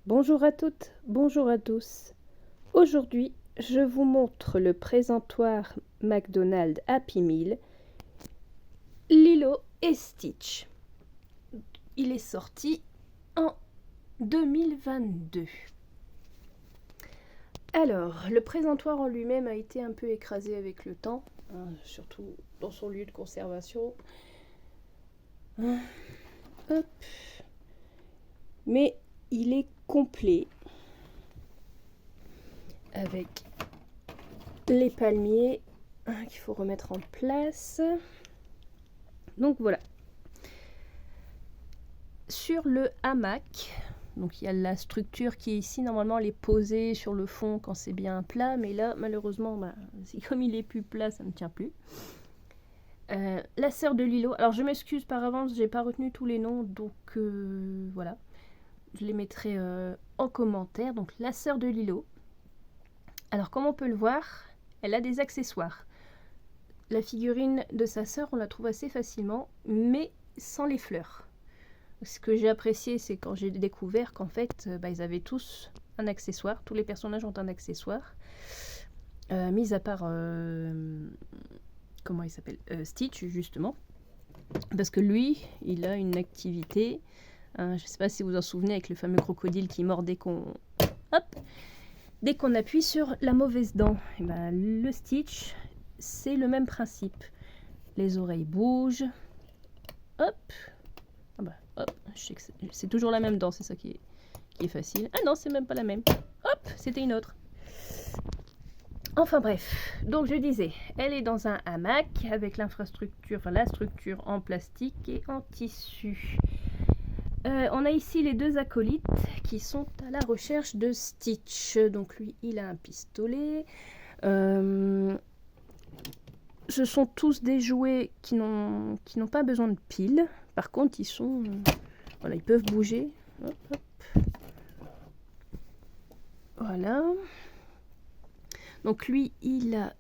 Bonjour à toutes, bonjour à tous. Aujourd'hui, je vous montre le présentoir McDonald's Happy Meal, Lilo et Stitch. Il est sorti en 2022. Alors, le présentoir en lui-même a été un peu écrasé avec le temps, surtout dans son lieu de conservation. Hop. Mais il est complet avec les palmiers qu'il faut remettre en place. Donc voilà. Sur le hamac, donc il y a la structure qui est ici, normalement elle est posée sur le fond quand c'est bien plat, mais là malheureusement, comme il est plus plat, ça ne tient plus. La sœur de Lilo, alors je m'excuse par avance, j'ai pas retenu tous les noms, donc voilà. Je les mettrai en commentaire. Donc la sœur de Lilo. Alors comme on peut le voir, elle a des accessoires. La figurine de sa sœur, on la trouve assez facilement, mais sans les fleurs. Ce que j'ai apprécié, c'est quand j'ai découvert qu'en fait, ils avaient tous un accessoire. Tous les personnages ont un accessoire. Mis à part... comment il s'appelle Stitch, justement. Parce que lui, il a une activité... je ne sais pas si vous vous en souvenez, avec le fameux crocodile qui mord dès qu'on... Hop, dès qu'on appuie sur la mauvaise dent. Et le Stitch, c'est le même principe. Les oreilles bougent. Hop. Hop, je sais que c'est toujours la même dent, c'est ça qui est facile. Ah non, c'est même pas la même. Hop, c'était une autre. Enfin bref, donc je disais, elle est dans un hamac avec l'infrastructure, enfin la structure en plastique et en tissu. On a ici les deux acolytes qui sont à la recherche de Stitch. Donc lui, il a un pistolet. Ce sont tous des jouets qui n'ont pas besoin de piles. Par contre, ils sont... voilà, ils peuvent bouger. Hop, hop. Voilà. Donc lui, il a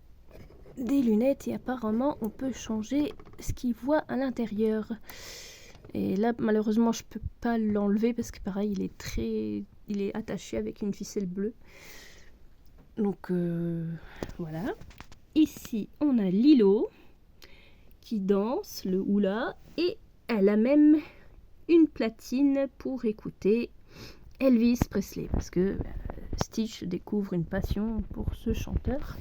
des lunettes et apparemment, on peut changer ce qu'il voit à l'intérieur. Et là, malheureusement, je peux pas l'enlever parce que pareil, il est attaché avec une ficelle bleue. Donc voilà. Ici, on a Lilo qui danse le hula et elle a même une platine pour écouter Elvis Presley parce que Stitch découvre une passion pour ce chanteur.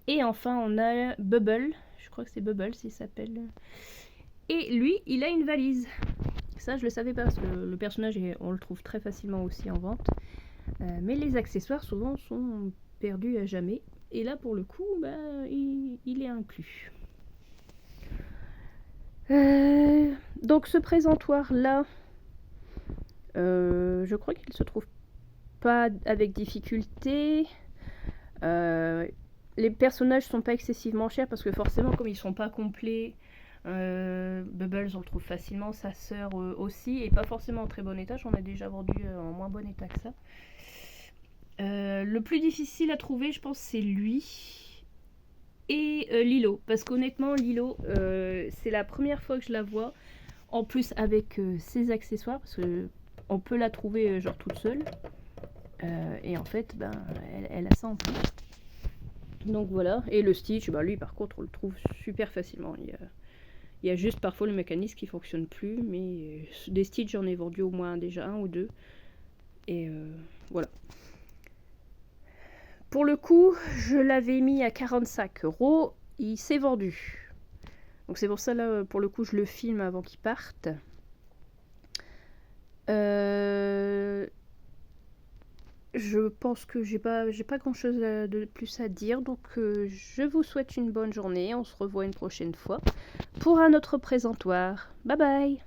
Et enfin, on a Bubble. Je crois que c'est Bubble s'il s'appelle. Et lui, il a une valise. Ça, je le savais pas parce que le personnage, on le trouve très facilement aussi en vente. Mais les accessoires, souvent, sont perdus à jamais. Et là, pour le coup, il est inclus. Donc, ce présentoir-là, je crois qu'il se trouve pas avec difficulté. Les personnages sont pas excessivement chers parce que forcément, comme ils sont pas complets, Bubbles on le trouve facilement, sa sœur aussi, et pas forcément en très bon état. J'en ai déjà vendu en moins bon état que ça. Le plus difficile à trouver, je pense, c'est lui et Lilo, parce qu'honnêtement, Lilo, c'est la première fois que je la vois. En plus avec ses accessoires, parce que on peut la trouver genre toute seule. Et en fait, elle a ça en plus. Donc voilà. Et le Stitch, lui par contre, on le trouve super facilement. Il y a juste parfois le mécanisme qui fonctionne plus, mais des Stitch, j'en ai vendu au moins déjà un ou deux. Et voilà. Pour le coup, je l'avais mis à 45 €. Il s'est vendu. Donc c'est pour ça, là, pour le coup, je le filme avant qu'il parte. Je pense que j'ai pas grand chose de plus à dire. Donc je vous souhaite une bonne journée. On se revoit une prochaine fois pour un autre présentoir. Bye bye!